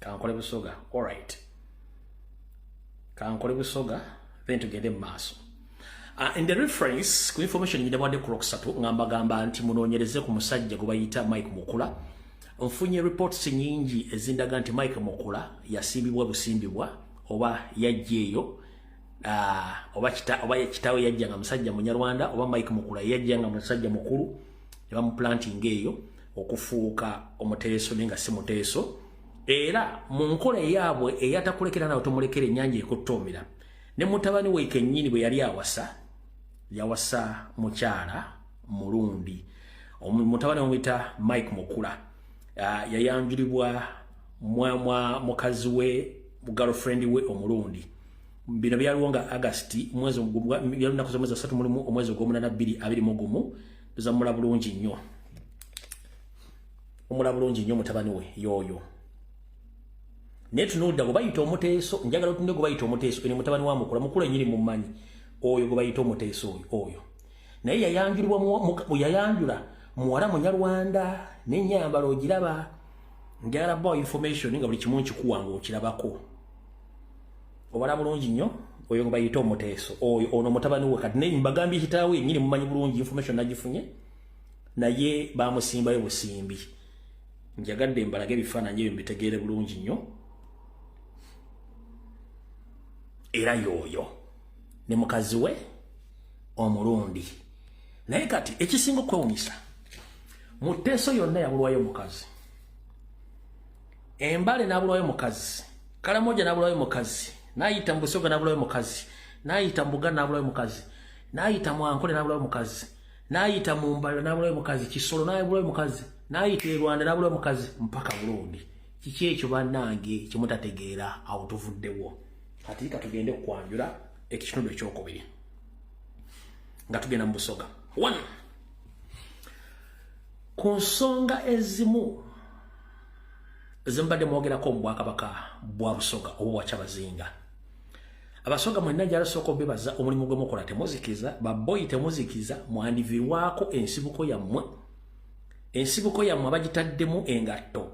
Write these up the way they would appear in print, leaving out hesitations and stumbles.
kankole busoga. All right. Kankole busoga then tugende maaso. In the reference ku information nyine bwade ku Rocksatu ngamba gamba nti munonyereze ku musajja gwe bayita Mike Mukula. Mfunye reports nyingi ezindaga nti Mike Mukula yasimbibwa busimbibwa oba yajjeyo oba kitawe yajjanga musajja munyarwanda oba Mike Mukula yajjanga musajja mukulu eba mu planting eyo okufuuka omuteeso ninga si muteeso era mu nkola yaabwe eyatakulekera nawe tomulekere ennyanja ekuttomera ne mutabani we kennyini bwe yali yawasa mukyala mulundi mutabani omuyita Mike Mukula yayanjulibwa mukazi we girlfriend we omulundi bino byaliwo nga August mwezi byalina kuza mwezi 3 mulimu omwezi gw'omunana 2021 tuzamula bulungi nnyo mutabani we yoyo netunulidda gwe bayita omuteeso njagala otunde gwe bayita omuteeso ene mutabani wa Mukula nyiri mumanyi oyo gwe bayita omuteeso oyo naye yayanjula muwala munyarwanda n'ennyambala ogiraba njagala bawa information nga buli kimu nkikuwanga okirabako obala bulungi nnyo oyo gwe bayita omuteeso oyo ono mutabani we kati naye mbagambye kitaawe nyiri mumanyi bulungi information nagifunye naye bamusimbayo busimbi njagadde mbalage ebifaananyi ebyo mbitegeere bulungi nnyo era yoyo ne mukazi we omulundi naye kati ekisinga okwewunyisa mu tteeso yonna yabulwayo mukazi embale n'abulwayo mukazi kalamoja n'abulwayo mukazi n'ayita mu Busoga n'abulwayo mukazi n'ayita mu Buganda n'abulwayo mukazi n'ayita mu Ankole n'abulwayo mukazi n'ayita mu Mbalo n'abulwayo mukazi Kisolo n'abulwayo mukazi n'ayita e Rwanda n'abulwayo mukazi mpaka Burundi kiki ekyo bannange kimutategeera awo tuvuddewo kati tugende kwanjula ekitundu ekyokubiri nga tugenda mu Busoga 1 ku nsonga ezimu zimbadde mwogerako mu Bwakabaka bwa Busoga oba bwa Kyabazinga Abasoga mwenna jalasooka obebaza omulimu gwe mukola temuzikiza baboyi temuzikiza mwandivirwako ensibuko yammwe abagitaddemu engatto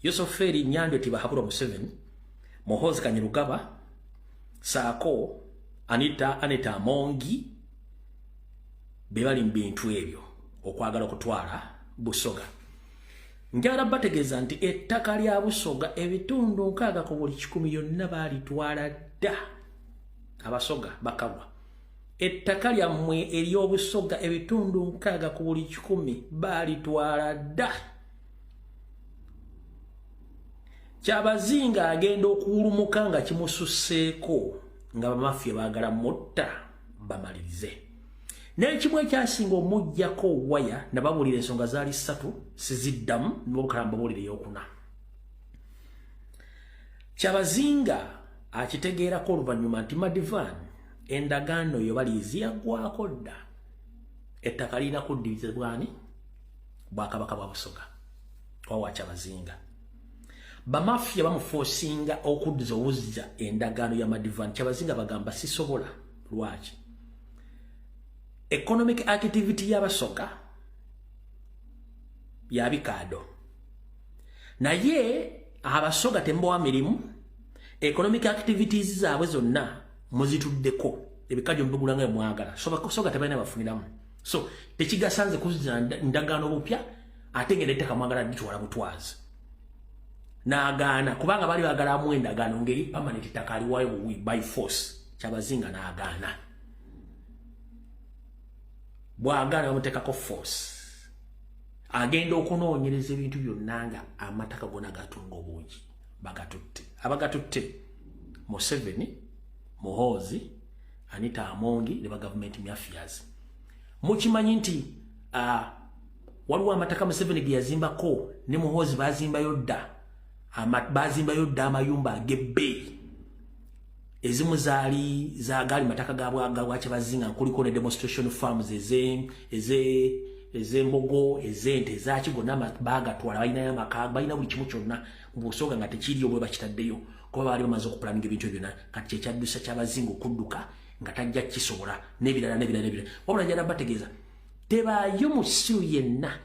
Yosoferi Nyando Tibahabura Museveni Muhoozi Kanyirugaba saako Anita Amongi bebali mu bintu ebyo okwagala okutwala Busoga njagala bategeeza nti ettaka lya Busoga ebitundu 6 ku buli 100 yonna balitwala dda Abasoga bakagwa ettaka lyammwe ery'Obusoga ebitundu 6 ku buli 100 balitwala dda Kyabazinga agenda okuwulumuka nga kimususseeko nga bamafia baagala mutta bamalirize n'ekimu ekyasinga omujjako waya nababulira ensonga zaali 3 siziddamu n'obukalamba bawulire eyokuna Kyabazinga akitegeerako oluvannyuma nti Madivan endagaano yo baliizi yaggwako dda ettaka lirina kuddirizibwani Bwakabaka bwa Busoga owa Kyabazinga bamafia bamuforcinga okuddiza obuzza endagaano ya Madivan Kyabazinga bagamba sisobola lwaki economic activity y'Abasoga yabikado naye Abasoga tembowa mirimu economic activities zaabwe zonna muzituddeko ebikajjo mbugula nga mwagala Soga tebalina bafuniramu so tekigasanze kuzza ndagaano bupya ate ngende ettaka mwagala ditwala butwazi n'agaana kubanga bali baagala mu endagaano ngeri permanent ettaka aliwayo by force Kyabazinga n'agaana bwagala bamuteekako force agenda okunoonyereza ebintu byonna nga amataka gonna gatunga obungi bagatutte abagatutte Museveni Muhoozi Anita Amongi ne government affairs mukimanyi nti waliwo amataka Museveni ge yazimbako ne Muhoozi bazimbayo dda amayumba ag'ebbeeyi ezimu zaali zagali mataka gabwa Kyabazinga kuliko ne demonstration farms ez'embogo ez'ente ezakigonna bagatwala balinayo amaka balina buli kimu kyonna mu Busoga nga tekiriyo bwe bakitaddeyo kuba baali bamaze okupulaninga ebintu byonna kati kyekyadduse Kyabazinga okudduka nga tajja kisobola n'ebirala wabula njala bategeeza tebaayo musiru yenna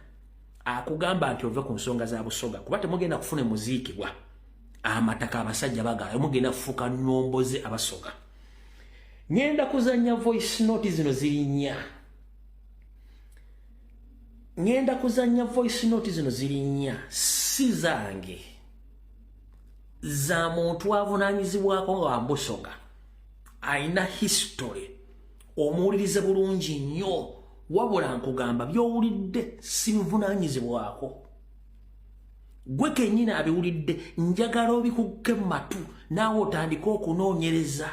akugamba nti ove ku nsonga za Busoga kuba temugenda kufuna muziikibwa amataka abasajja bagala mugenda kufuuka nnomboze abasoga. Ngenda kuzanya voice note zino ziri nnya. Ngenda kuzanya voice note zino ziri nnya si zange za muntu avunaanyizibwako nga Busoga ayina history omuwulirize bulungi nnyo wabula nkugamba by'owulidde si bivunaanyizibwako gwe kennyini abiwulidde njagala obikukke mu matu naawe otandika okunoonyereza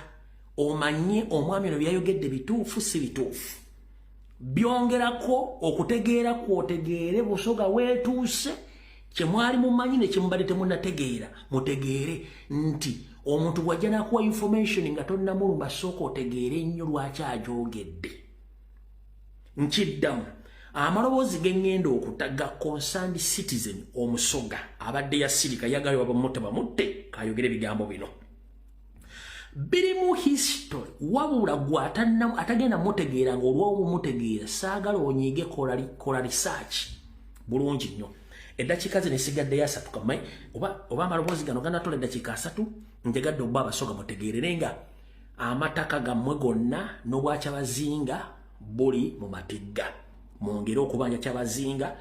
omanye omwami ono byayogedde bituufu si bituufu byongerako okutegeera kwotegeere Busoga weetuuse kye mwali mumanyi ne kyemubadde temunnategeera mutegeere nti omuntu bw'ajja n'akuwa information nga tonnamulumba sooka otegeere ennyo lwaki agyogedde. Nkiddamu amaloboozi ge ŋŋenda okutaga concerned citizen omusoga abadde yasirika yagala bamutte bamutte kayogere ebigambo bino biri mu history wabula gwe atagenda mutegeera ng'olwobu mutegeera saagala onyiige kola research bulungi nnyo. Eddakiika zino esigaddeyo 3 kamai oba amaloboozi gano ganatola eddakiika 3 ntegadde okuba Abasoga mutegeerere nga amataka gammwe gonna n'obwakyabazinga buli mu matigga mwongere okubanja kyabazinga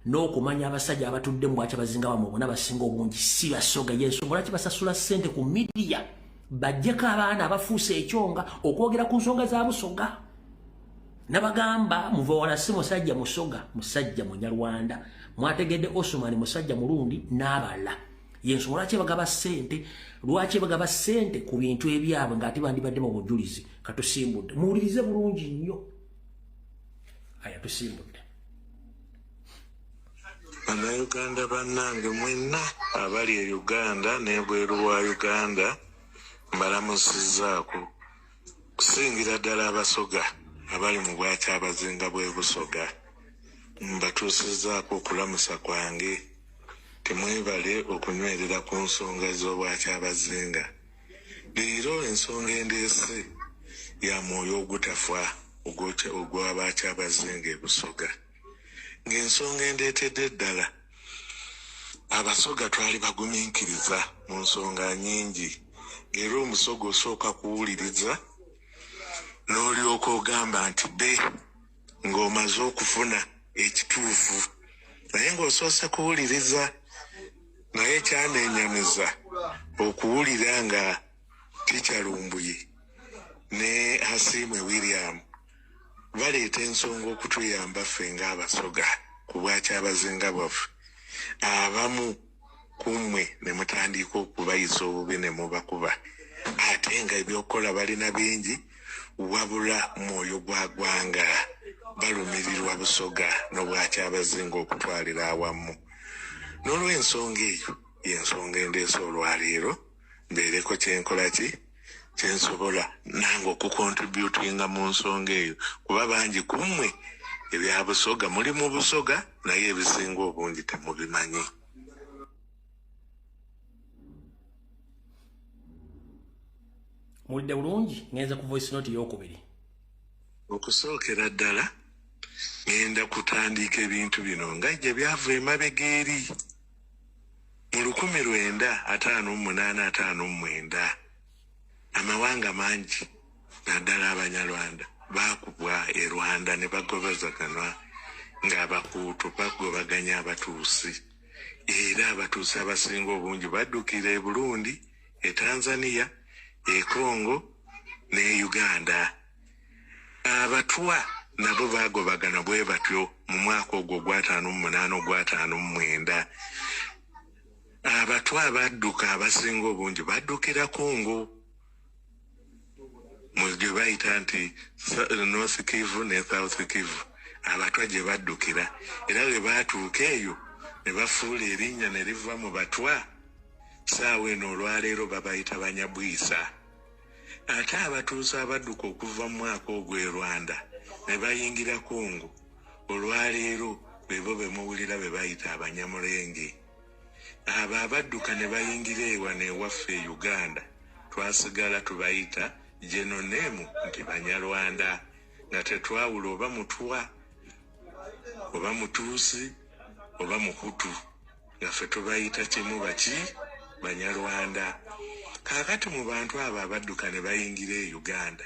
n'okumanya abasajja abatudde mu bwakyabazinga bamwe bonna basinga obungi si Basoga y'ensonga lwaki basasula ssente ku midiya bajjeko abaana abafuuse ekyonga okwogera ku nsonga za Busoga nabagamba muva wala si musajja Musoga musajja Munyarwanda mwategedde Osman musajja Murundi n'abala y'ensonga lwaki bagaba ssente ku bintu ebyabwe ng'ate bandibadde mu bujulizi katusimbudde muwulirize bulungi nnyo aya tusimbudde. Bannayuganda bannange mwenna abali e Uganda n'ebweru wa Uganda mbalamusizzaako kusingira ddala Abasoga abali mu bwakyabazinga bw'e Busoga mbatuusizzaako okulamusa kwange temwebale okunywerera ku nsonga z'obwakyabazinga. Leero ensonga endeese ya mwoyo ogutafa ogw'abakyabazinga e Busoga ng'ensonga endeetedde ddala Abasoga twali bagumiikiriza mu nsonga nnyingi ng'era Omusoga osooka kuwuliriza n'olyoka ogamba nti be ng'omaze okufuna ekituufu naye ng'osoose kuwuliriza naye kyaneenyamiza okuwulira nga Ticha Lumbuye ne Hasiimwe William baleeta ensonga okutuyamba ffe ng'Abasoga ku bwakyabazinga bwaffe abamu kummwe ne mutandika okubayisa obubi ne mubakuba ate nga ebyokukola balina bingi wabula mwoyo gwa ggwanga balumirirwa Busoga n'obwakyabazinga okutwalira awamu. N'olw'ensonga eyo y'ensonga endeese olwaleero mbeereko kyenkola ki kyensobola nange okukontributinga mu nsonga eyo kuba bangi kummwe ebya Busoga muli mu Busoga naye ebisinga obungi temubimanyi. Mulidde bulungi ngenza ku voice note y'okubiri. Okusookera ddala ngenda kutandika ebintu bino nga gye byava emabega eri mu 1958 amawanga mangi naddala Abanyarwanda baakubwa e Rwanda ne bagobazaganwa ng'Abakuutu bagobaganya Abatuusi era Abatuusi abasinga obungi baddukira e Burundi, e Tanzania, e Congo ne Uganda. Abatwa nabo bagobagana bwe batyo mu mwaka ogwo gwa 58-59. Abatwa badduka abasinga obungi baddukira Congo mu gye bayita nti North Kivu ne South Kivu. Abatwa gye baddukira era bwe baatuuka eyo ne bafuula erinnya ne liva mu Batwa. Saawa eno olwaleero babayita Banyabwisa. Ate Abatuusi abadduka okuva mu mwaka ogwo e Rwanda ne bayingira Congo olwaleero bebo be muwulira be bayita Abanyamulenge. Abo abadduka ne bayingira ewa n'ewaffe e Uganda twasigala tubayita Genonemu nti Banyarwanda nga tetwawula oba Mutwa oba Mutuusi oba Muhutu nga ffe tubayita kimu baki Banyarwanda. Kakati mu bantu abo abadduka ne bayingira e Uganda.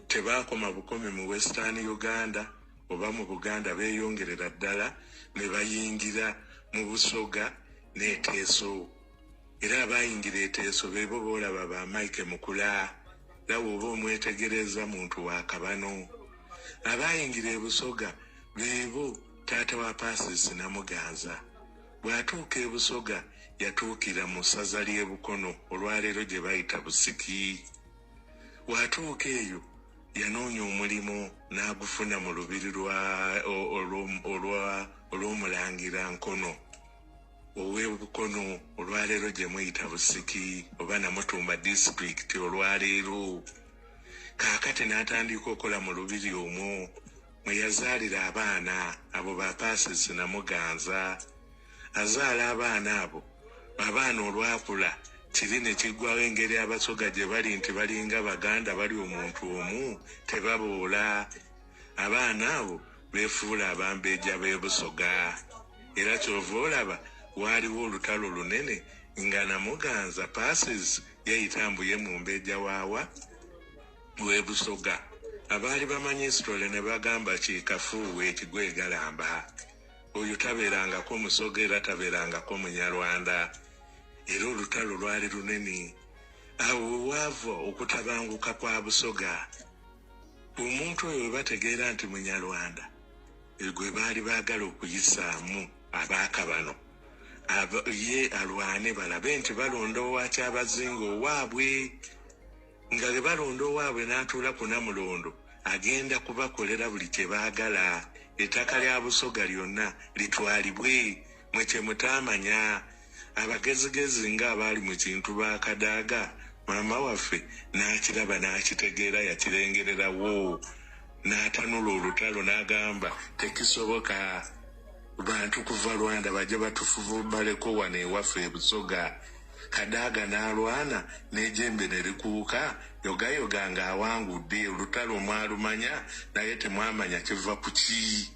Tebakoma bukomi mu Western Uganda oba mu Buganda beeyongerera ddala ne bayingira mu Busoga n'eteeso. Era abayingira eteeso beebo boolaba ba Mike Mukula. Lawo oba omwetegereza muntu wa Kabano. Abayingira e Busoga beebo taata wa Pasis Namuganza. Bw'atuuka e Busoga yatuukira mu ssaza ly'e Bukono olwaleero gye bayita Busiki. Bw'atuuka eyo yanoonya omulimu n'agufuna mu lubiri olw'omulangira Nkono ow'e Bukono olwaleero gye muyita Busiki oba Namutumba district olwaleero. Kaakati n'atandika okola mu lubiri omwo mwe yazaalira abaana abo ba Pasis Namuganza. Azaala abaana abo, abaana olwakula kiri ne kiggwawo engeri Abasoga gye bali nti balinga Baganda bali omuntu omu tebaboola. Abaana abo beefuula abambejja b'e Busoga. Era kyova olaba waaliwo olutalo lunene nga Namuganza Pasis yeyitambuye mu mbejja waawa w'e Busoga. Abaali bamanyi sitole ne bagamba kikafuuwe ekigwegalamba. Oyo tabeerangako Musoga era tabeerangako Munyarwanda. Era olutalo lwali lunene. Awo waava okutabanguka kwa Busoga. Omuntu oyo bategeera nti Munyarwanda gwe baali baagala okuyisaamu abaakabano ye alwane balabe nti balonda owakyabazinga owaabwe. Nga le balonda owaabwe n'atuula ku Namulondo agenda kubakolera buli kye baagala. Ettaka lya Busoga lyonna litwalibwe mwe kye mutaamanya. Abagezigezi ng'abaali mu kintu ba Kadaaga maama waffe n'akiraba n'akitegeera yakirengererawo n'atanula olutalo n'agamba tekisoboka bantu kuva Rwanda bajja batufubaleko wano ewaffe e Busoga. Kadaaga n'alwana n'ejjembe ne likuuka yogayoga ng'awangudde. Olutalo mwalumanya naye temwamanya kiva ku ki.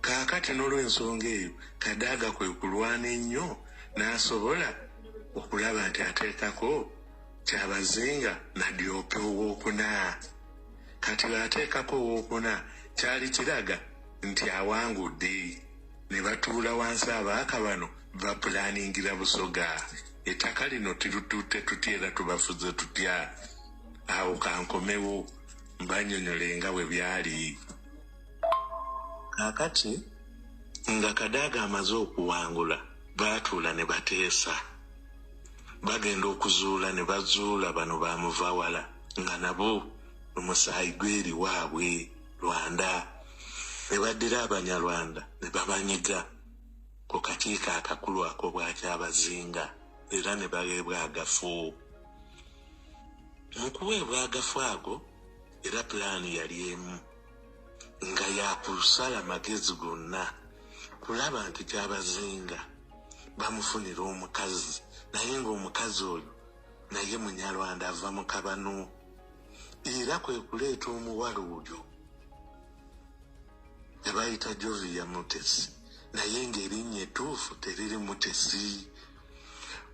Kaakati n'olw'ensonga eyo Kadaaga kwe kulwana ennyo n'asobola okulaba nti ateekako Kyabazinga Nadyope owookuna. Kati bw'ateekako owookuna kyali kiraga nti awangudde. Ne batuula wansi Abaakabano bapulaaningira Busoga. Ettaka lino tirututte tutya era tubafuze tutya. Awo kankomewo mbanyonyole nga bwe byali. Kaakati nga Kadaaga amaze okuwangula baatuula ne bateesa. Bagenda okuzuula ne bazuula bano bamuvawala nga nabo omusaayi gweri waabwe Rwanda. Ne baddira Abanyarwanda ne babanyiga ku kakiiko akakulu ako bwa Kyabazinga era ne baweebwa agafu. Mu kuweebwa agafu ago era pulaani yali emu nga yakusala magezi gonna kulaba nti Kyabazinga bamufunira omukazi naye ng'omukazi oyo naye Munyarwanda ava mu Kabano. Era kwe kuleeta omuwala oyo ebayita Jovia Mutesi naye ng'erinnya ettuufu teriri Mutesi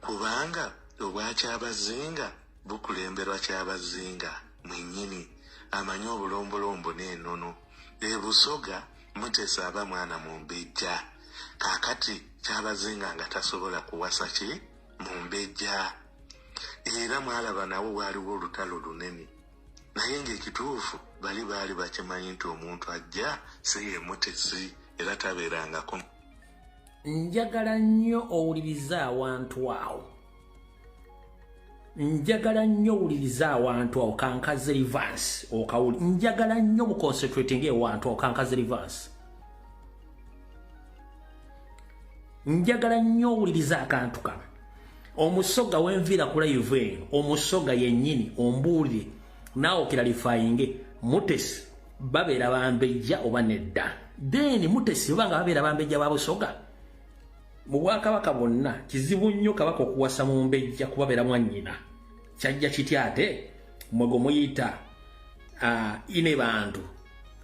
kubanga obwa Kyabazinga bukulemberwa Kyabazinga mwennyini amanyi obulombolombo n'ennono. E Busoga Mutesi aba mwana mu mbejja. Kaakati Kyabazinga nga tasobola kuwasa ki mu mbejja. Era mwalaba nawo waaliwo olutalo lunene naye ng'ekituufu bali baali bakimanyi nti omuntu ajja si ye Mutesi era tabeerangako. Njagala nnyo owulirize awantu awo. Njagala nnyo owulirize awantu awo kankaze reverse okawuli. Njagala nnyo mu concentrating ewantu awo kankaze reverse. Njagala nnyo owulirize akantu kano. Omusoga wenvira ku live eno, omusoga yennyini ombuulire naawe okiralifayinge Mutesi babeera bambejja oba nedda. Then Mutesi obanga babeera bambejja ba Busoga mu Bwakabaka bonna kizibu nnyo Kabaka okuwasa mu mbejja kubabeera mwannyina. Kyajja kitya ate mwego muyita ine bantu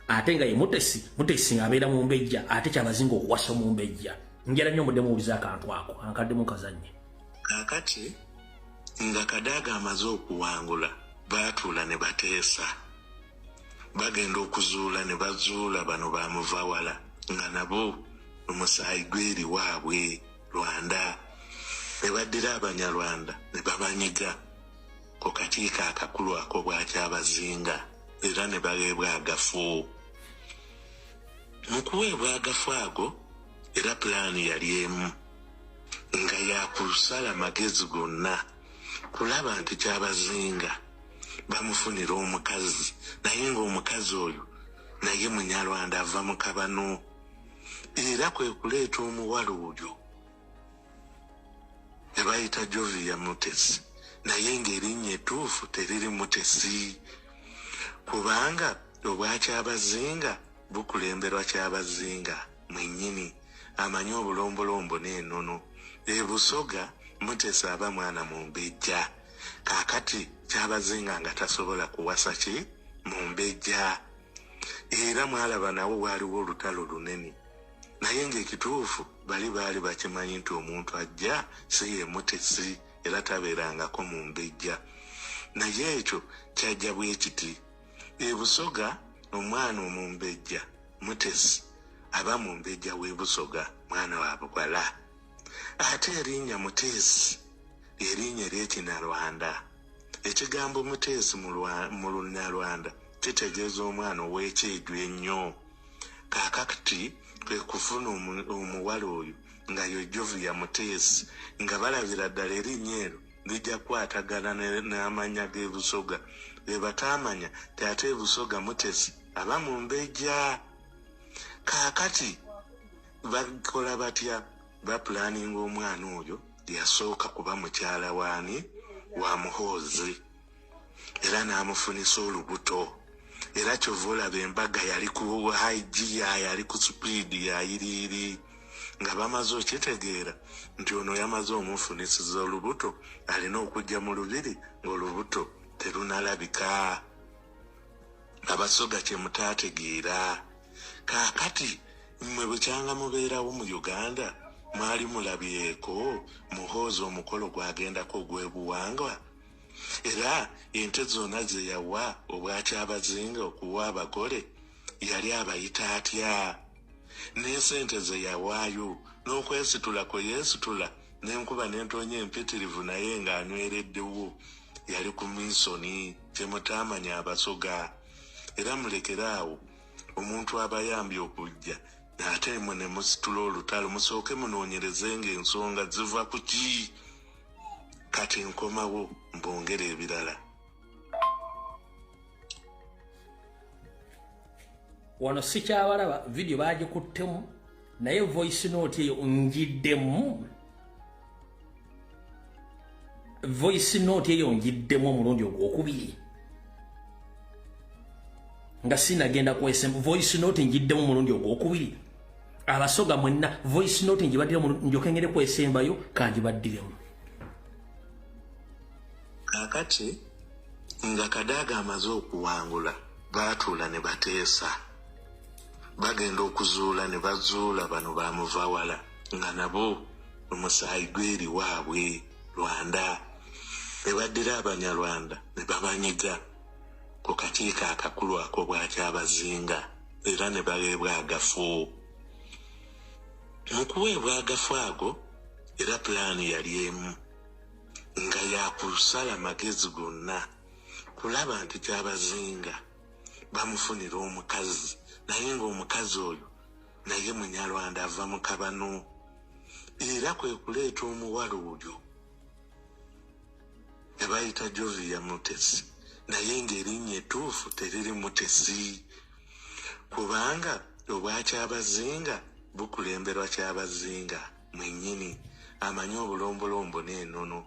ate nga ye Mutesi ng'abeera mu mbejja ate Kyabazinga okuwasa mu mbejja. Njala nnyo mudde muwuliza akantu ako ankadde mu kazannye. Kakati nga Kadaga amaze okuwangula baatuula ne bateesa bagenda okuzuula ne bazuula bano bamuvawala nga nabo omusaayi gweri waabwe Rwanda ne baddira Abanyarwanda ne babanyiga ku kakiiko akakulu ako bwakyabazinga era ne baweebwa agafu. Mu kuweebwa agafu ago era pulaani yali emu nga yakusala magezi gonna kulaba nti Kyabazinga bamufunira omukazi naye ng'omukazi oyo naye Munyarwanda ava mu Kabano era kwe kuleeta omuwala oyo ebayita Jovia Mutesi naye ng'erinnya ettuufu teriri Mutesi kubanga obwa Kyabazinga bukulemberwa Kyabazinga mwennyini amanyi obulombolombo n'ennono Busoga Mutesi aba mwana Mumbejja kakati Kyabazinga nga tasobola kuwasa ki Mumbejja era mwalaba nawo waaliwo olutalo lunene naye ng'ekituufu baali bakimanyi nti omuntu ajja si ye Mutesi era tabeerangako Mumbejja naye ekyo kyajja bwe kiti Busoga omwana Omumbejja Mutesi aba Mumbejja w'e Busoga mwana wa Bugala ate erinnya Mutesi erinnya ery'Ekinyarwanda ekigambo Mutesi mu Lunyarwanda kitegeeza omwana ow'ekyejo ennyo kakati kwe kufuna omuwala oyo nga yo Jovia Mutesi nga balabira ddala erinnya eryo lijja kukwatagana n'amannya g'e Busoga be bataamanya ti ate Busoga Mutesi aba Mumbejja kakati bakola batya bapulaninga omwana oyo yasooka kuba mukyala waani wa Muhoozi era n'amufunisa olubuto era kyova olaba embaga yali ku high gear yali ku speed yayiriiri nga bamaze okitegeera nti ono yamaze omufunisiza olubuto alina okujja mu lubiri ng'olubuto terunalabika Abasoga kye mutaategeera kakati mmwe bukyanga mubeerawo mu Uganda mwali mulabyeko Muhoozi omukolo gwagendako ogw'ebuwangwa era ente zonna ze yawa obwa Kyabazinga okuwa abagole yali abayita atya n'esente ze yawaayo n'okwesitula kwe yeesitula n'enkuba n'entonya empitirivu naye ng'anywereddewo yali ku minsoni kye mutaamanya Abasoga era mulekeraawo omuntu abayambye okujja ate mmwe ne musitula olutalo musooke munoonyerezenga ensonga ziva ku ki kati nkomawo mbongera ebirala. Wano sikyabalaba video bagikuttemu naye voice note eyo njiddemu omulundi ogwokubiri nga sinagenda kwesemba voice note njiddemu omulundi ogwokubiri Abasoga mwenna voice note njibaddira njoke ngere kwesembayo kanjibaddiremu kakati nga Kadaga amaze okuwangula baatuula ne bateesa bagenda okuzuula ne bazuula bano bamuvawala nga nabo omusaayi gweri waabwe Rwanda ne baddira Abanyarwanda ne babanyiga ku kakiiko akakulu ako bwakyabazinga era ne baweebwa agafu. Mu kuweebwa agafu ago era pulaani yali emu nga yakusala magezi gonna kulaba nti Kyabazinga bamufunira omukazi naye ng'omukazi oyo naye Munyarwanda ava mu Kabano era kwe kuleeta omuwala oyo ebayita Jovia Mutesi naye ng'erinnya ettuufu teriri Mutesi kubanga obwa Kyabazinga bukulemberwa Kyabazinga mwennyini amanyi obulombolombo n'ennono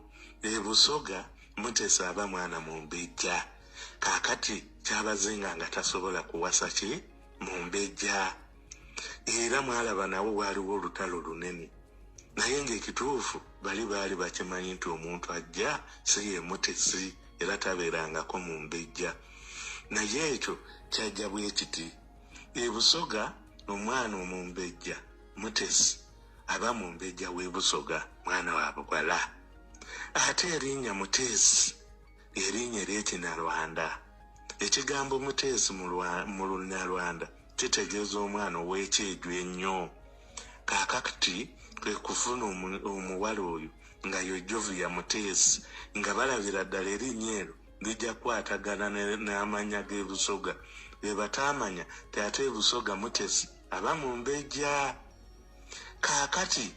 Busoga Mutesi aba mwana Mumbejja kakati Kyabazinga nga tasobola kuwasa ki Mumbejja era mwalaba nawo waaliwo olutalo lunene naye ng'ekituufu baali bakimanyi nti omuntu ajja si ye Mutesi era tabeerangako Mumbejja naye ekyo kyajja bwe kiti Busoga omwana Omumbejja Mutesi aba Mumbejja w'e Busoga mwana wa Bugala ate erinnya Muteesi erinnya ery'Ekinnarwanda. Ekigambo Muteesi mu Lunnarwanda kitegeeza omwana ow'ekyejo ennyo. Kaakati kwe kufuna omuwala oyo nga yo Jovia Muteesi nga balabira ddala erinnya eryo lijja kukwatagana n'amannya g'e-Busoga. Be bataamanya ti ate e-Busoga Muteesi aba mu Mbejja. Kaakati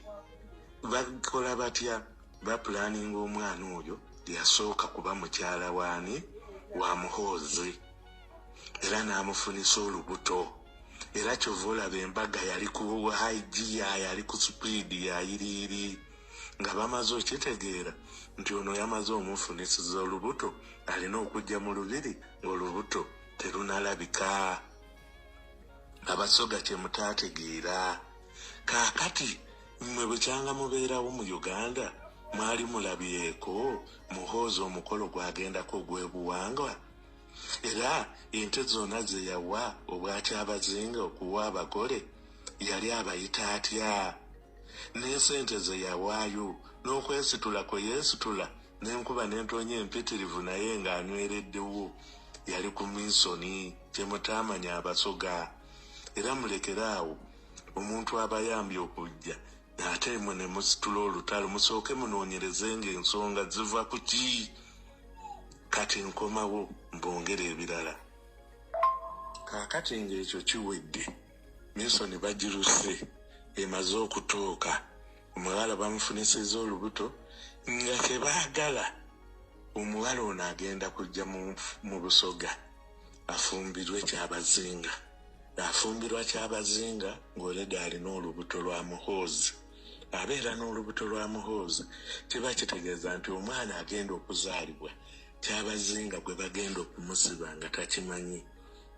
bakola batya? Bapulaninga omwana oyo yasooka kuba mukyala waani wa Muhoozi era n'amufunisa olubuto. Era kyova olaba embaga yali ku haigiya, yali ku supiidi yayiriiri nga bamaze okitegeera nti ono yamaze omufunisiza olubuto, alina okujja mu lubiri ng'olubuto terunalabika. Abasoga kye mutaategeera. Kaakati mmwe bukyanga mubeerawo mu Uganda mwali mulabyeko Muhoozi omukolo gwagendako ogw'ebuwangwa? Era ente zonna ze yawa obwakyabazinga okuwa abagole yali abayita atya? N'esente ze yawaayo n'okwesitula kwe yeesitula n'enkuba n'entonya empitirivu naye ng'anywereddewo yali ku minsoni kye mutaamanya Abasoga. Era mulekeraawo omuntu abayambye okujja ate mmwe ne musitula olutalo musooke munoonyerezenga ensonga ziva ku ki. Kati nkomawo mbongere ebirala. Kaakati ng'ekyo kiwedde, minsoni bagiruse emaze okutooka, omuwala bamufunisiza olubuto nga tebaagala omuwala ono agenda kujja mu Busoga afumbirwe Kyabazinga. Afumbirwa Kyabazinga ng'oleda alina olubuto lwa Muhoozi. Abeera n'olubuto lwa Muhoozi kiba kitegeeza nti omwana agenda okuzaalibwa Kyabazinga gwe bagenda okumusiba nga takimanyi.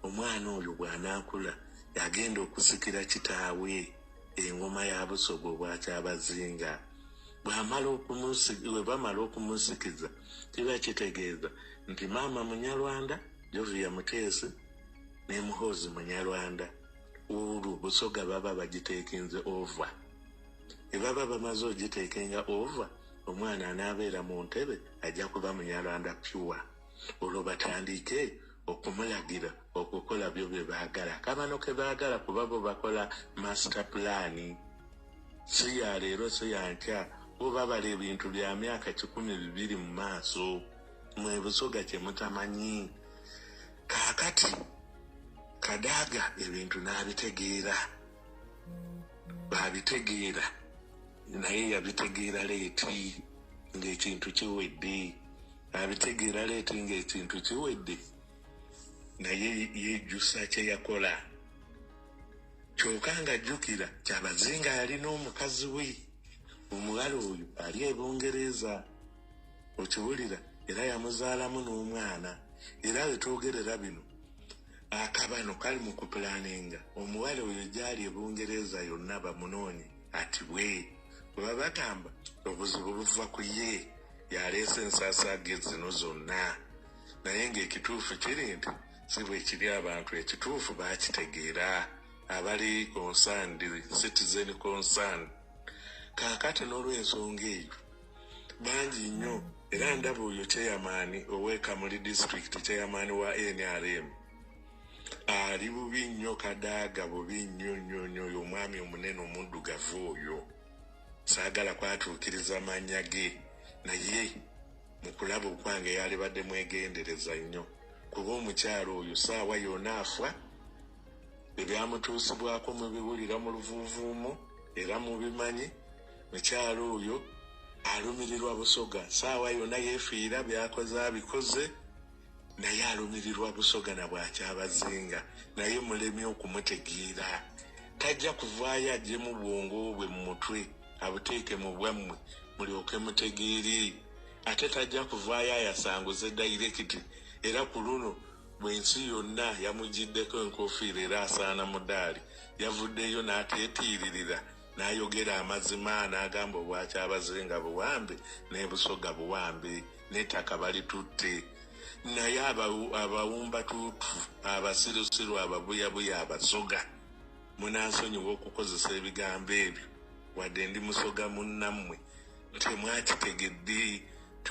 Omwana oyo bw'anaakula yagenda okusikira kitaawe engoma ya Busoga obwa Kyabazinga. Bwe bamala okumusikiza kiba kitegeeza nti maama Munyarwanda Jovia Muteesi ne Muhoozi Munyarwanda. Olwo Busoga baba bagiteekinze ova. Baba bamaze ogiteekenga ova, omwana anaabeera mu ntebe ajja kuba Munyarwanda pure. Olwo batandike okumulagira okukola byo bye baagala. Kabano ke baagala kuba bo bakola master plan. Si ya leero si ya nkya, bo babala ebintu bya myaka 12 mu maaso. Mwe Busoga kye mutamanyi. Kaakati Kadaaga ebintu n'abitegeera. Babitegeera naye yabitegeera leeti ng'ekintu kiwedde. Abitegeera leeti ng'ekintu kiwedde naye yejjusa kye yakola. Kyokka ng'ajjukira Kyabazinga yalina omukazi we. Omuwala oyo ali e Bungereza. Okiwulira? Era yamuzaalamu n'omwana. Era wetwogerera bino akabano kali mu kupulaninga omuwala oyo gyali e Bungereza yonna bamunoonye ati bwe bagamba obuzibu buva ku ye yaleese ensaasaage zino zonna. Naye ng'ekituufu kiri nti si bwe kiri abantu, ekituufu baakitegeera abali concerned, citizen concerned. Kaakati n'olw'ensonga eyo bangi nnyo. Era ndaba oyo chairman ow'Ekamuli district, chairman wa NRM ali bubi nnyo. Kadaaga bubi nnyo oyo omwami omunene omuddugavu oyo. Saagala kwatuukiriza mannya ge naye mu kulaba okwange yali badde mwegendereza nnyo kuba omukyalo oyo saawa yonna afa. Ebyamutuusibwako mubiwulira mu luvuuvuumu era mubimanyi. Mukyalo oyo alumirirwa Busoga saawa yonna yeefiira byakoze abikoze naye alumirirwa Busoga na bwa Kyabazinga naye mulemi okumutegeera. Tajja kuvaayo ajje mu bwongo bwe mu mutwe abuteeke mu bwammwe mulyoke mutegeere. Ate tajja kuvaayo ayasanguze direct. Era ku luno bw'ensi yonna yamugiddeko enkofiira era asaana mudaali yavuddeyo n'ateetiiririra n'ayogera amazima n'agamba obwa Kyabazinga buwambe ne Busoga buwambe n'ettaka balitutte. Naye abawumba tuutu abasirusiru ababuyabuya Abasoga munansonyiwa okukozesa ebigambo ebyo wadde ndi Musoga munnammwe temwakitegedde.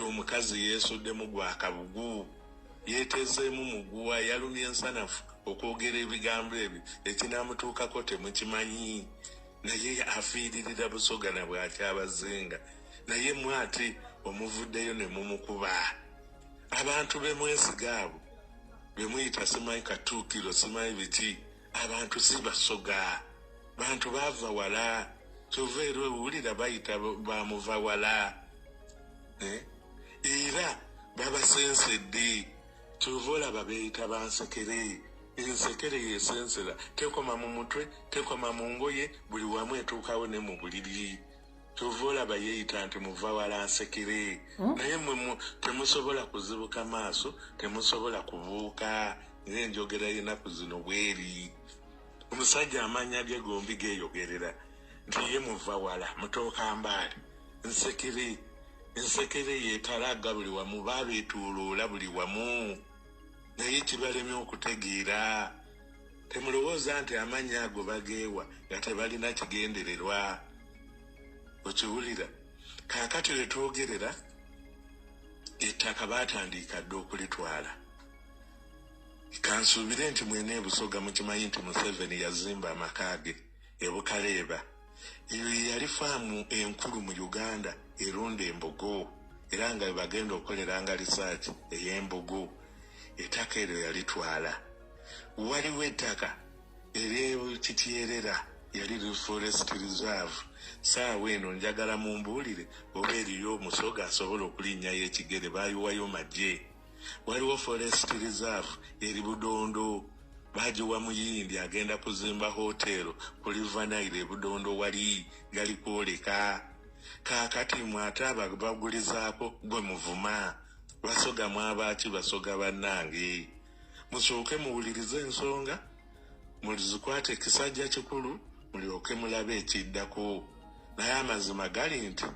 omukazi yeesuddemu gwa kabugu yeetezeemu muguwa yalumya ensanafu okwogera ebigambo ebyo ekinaamutuukako temukimanyi naye afiiririra Busoga na bw'akyabazenga naye mwati omuvuddeyo ne mumukuba abantu be mwesiga abo be muyita simanyi katuukiro simanyi biki abantu si Basoga bantu baava wala kyova era owulira bayita bamuva wala era babasensedde kyova olaba beeyita bansekere ensekere yesensera tekoma mu mutwe tekoma mu ngoye buli wamu etuukawo ne mu buliri kyova olaba yeeyita nti muva wala nsekere naye mwe temusobola kuzibuka maaso temusobola kubuuka ng'enjogera y'ennaku zino bweri omusajja amanya ge gombi geeyogerera nti ye muva wala mutooka mbaali ensekere yeetalaga buli wamu baabeetuuloola buli wamu naye kibalemye okutegeera temulowooza nti amannya ago bageewa nga tebalina kigendererwa okiwulira kaakati lwe twogerera ettaka baatandika dde okulitwala kansuubire nti mwene Busoga mukimanyi nti Museveni yazimba amaka ge e Bukaleeba eyo yali faamu enkulu mu Uganda erunda embogo era nga bagenda okukoleranga risaaki ey'embogo ettaka eryo yalitwala waliwo ettaka ery'Kityerera yali Forest Reserve saawa eno njagala mumbuulire oba eriyo Musoga asobola okulinnyayo ekigere baayiwayo magye waliwo Forest Reserve eri Budondo bagiwa Muyindi agenda kuzimba hotero ku River Nile e Budondo wali gali kwoleka kaakati mwate bagulizaako gwe muvuma Basoga mwabaki Basoga bannange musooke muwulirize ensonga mulizikwate ekisajja kikulu mulyoke mulabe ekiddako naye amazima gali nti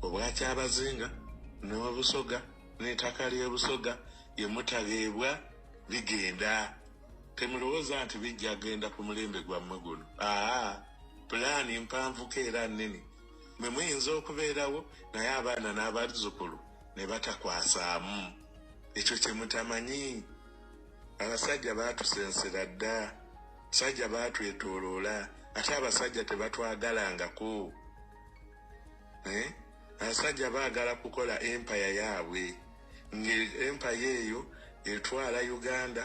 obwakyabazinga n'Obusoga n'ettaka ly'Obusoga ye mutabeebwa bigenda temulowooza nti bijja genda ku mulembe gwammwe guno pulaani mpanvuko era nnene mwe muyinza okubeerawo naye abaana n'abazzukulu ne batakwasaamu ekyo kye mutamanyi abasajja baatusensera dda abasajja baatwetooloola ate abasajja tebatwagalangako abasajja baagala kukola empaya yaabwe ng'empaya eyo etwala Uganda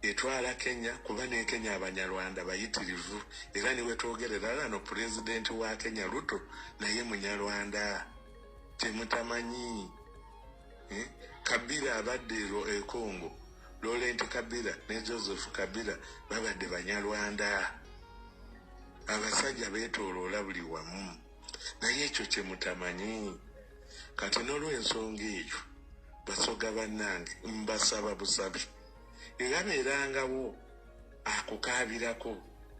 etwala Kenya kuba ne Kenya Abanyarwanda bayitirivu era niwe twogerera lano pulezidenti wa Kenya Ruto naye Munyarwanda temutamanyi Kabila abadde e Congo Laurent Kabila ne Joseph Kabila babadde Banyarwanda abasajja beetooloola buli wamu naye ekyo kye mutamanyi kati n'olw'ensonga eyo Basoga bannange mbasaba busabi era beerangawo akukaabirako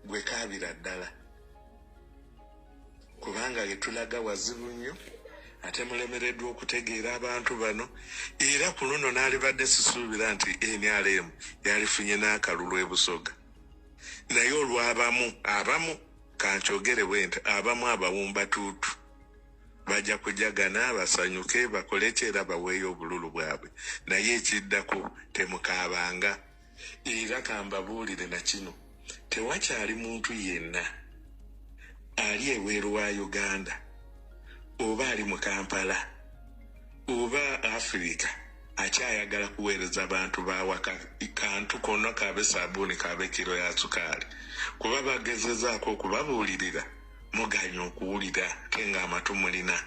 gwe kaabira ddala kubanga getulaga wazibu nnyo ate mulemereddwa okutegeera abantu bano era ku luno n'alibadde sisuubira nti NRM yalifunye n'akalulu e Busoga naye olw'abamu kankyogere bwe nti abamu abawumbatuutu bajja kujagana basanyuke bakole kyera baweeyo obululu bwabwe naye ekiddako temukaabanga era kambabuulire na kino tewakyali muntu yenna ali eweeru wa Uganda oba ali mu Kampala oba Africa akyayagala kuweereza abantu bawaka kantu konna kabe sabuni kabe kiro ya sukali kuba bagezezaako okubabuulirira muganya okuwulira kenga amatu mulina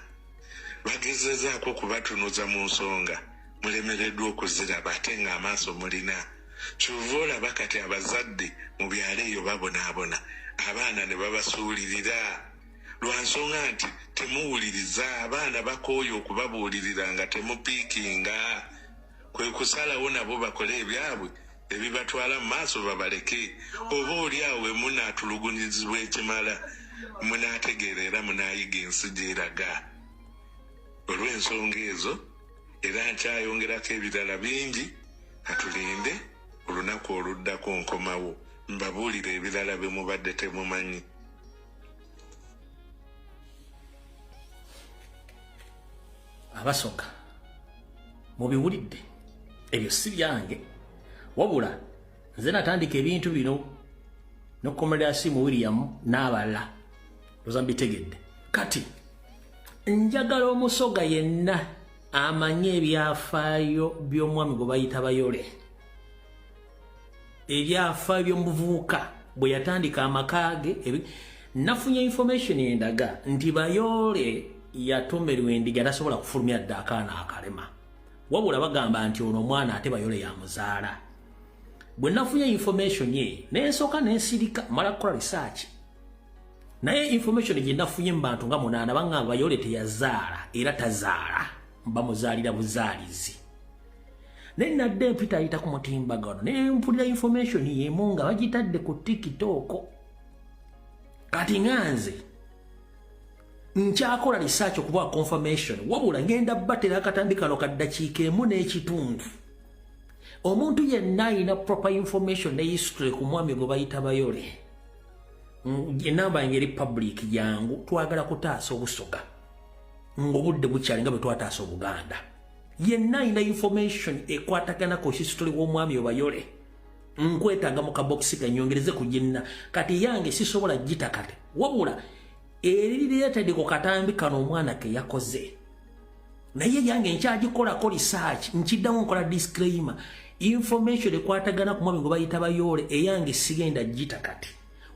bagezezaako okubatunuza mu nsonga mulemereddwa okuziraba ate nga amaaso mulina kyova olaba kati abazadde mu byalo eyo babonaabona abaana ne babasuulirira lwa nsonga nti temuwuliriza abaana bakooye okubabuulirira nga temupiikinga kwe kusalawo nabo bakole ebyabwe ebibatwala mu maaso babaleke oba oli awo we munaatulugunyizibwa ekimala munaategeera era munaayiga ensi gy'eraga olw'ensonga ezo era nkyayongerako ebirala bingi katulinde olunaku oluddako nkomawo mbabuulire ebirala bye mubadde temumanyi Abasoga mubiwulidde ebyo si byange wabula nze natandika ebintu bino nokomedasimu William n'abalala ozambitegedde kati njagala omusoga yenna amanye ebyafaayo by'omwami gwe bayita Bayole ebyafaayo by'omuvubuka bwe yatandika amakaage nafunye information endaga nti Bayole yatomerwa endiga tasobola kufulumya dda akaana akalema wabula bagamba nti ono omwana ate Bayole yamuzaala bwe nafunye information ye nensooka nensirika mala kukola research naye information gye nafunye mu bantu nga 8 bangamba Bayole teyazaala era tazaala bamuzaalira buzaalizi naye nadde mpita ayita ku mutimbagano ne mpulira information yemu nga bagitadde ku TikTok kati nganze nkyakola research okuba confirmation wabula ngenda batera akatambi kano kaddakiika emu n'ekitundu omuntu yenna alina proper information ne history ku mwami gwe bayita Bayole enamba ngeri public yangu twagala kutaasa obusoga ng'obudde bukyali nga bwe twataasa Obuganda yenna alina information ekwatagana ku history w'omwami Bayole nkwetaaga mu kabokisi kanyongereze ku ginna kati yange sisobola gita kati wabula erireetedde ku katambi kano omwana ke yakoze naye yange nkyagikolako research nkiddamu nkola disclaimer information ekwatagana ku mwami gwe bayita Bayole eyange sigenda gita kati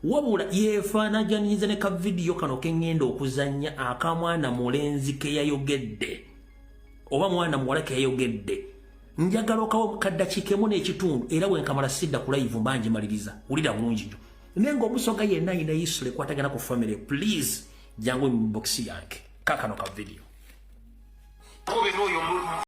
wabula yefaanaganyiza ne ka video kano kengenda okuzannya akamwana mulenzi ke yayogedde oba mwana muwala ke yayogedde njagala okawo kaddakiika emu n'ekitundu era wenkamala sidda ku live mbanji maliriza wulira bulungi njo nenga omusoga yenna ayina history ekwatagana ku family please jangu mu box yange kakano ka video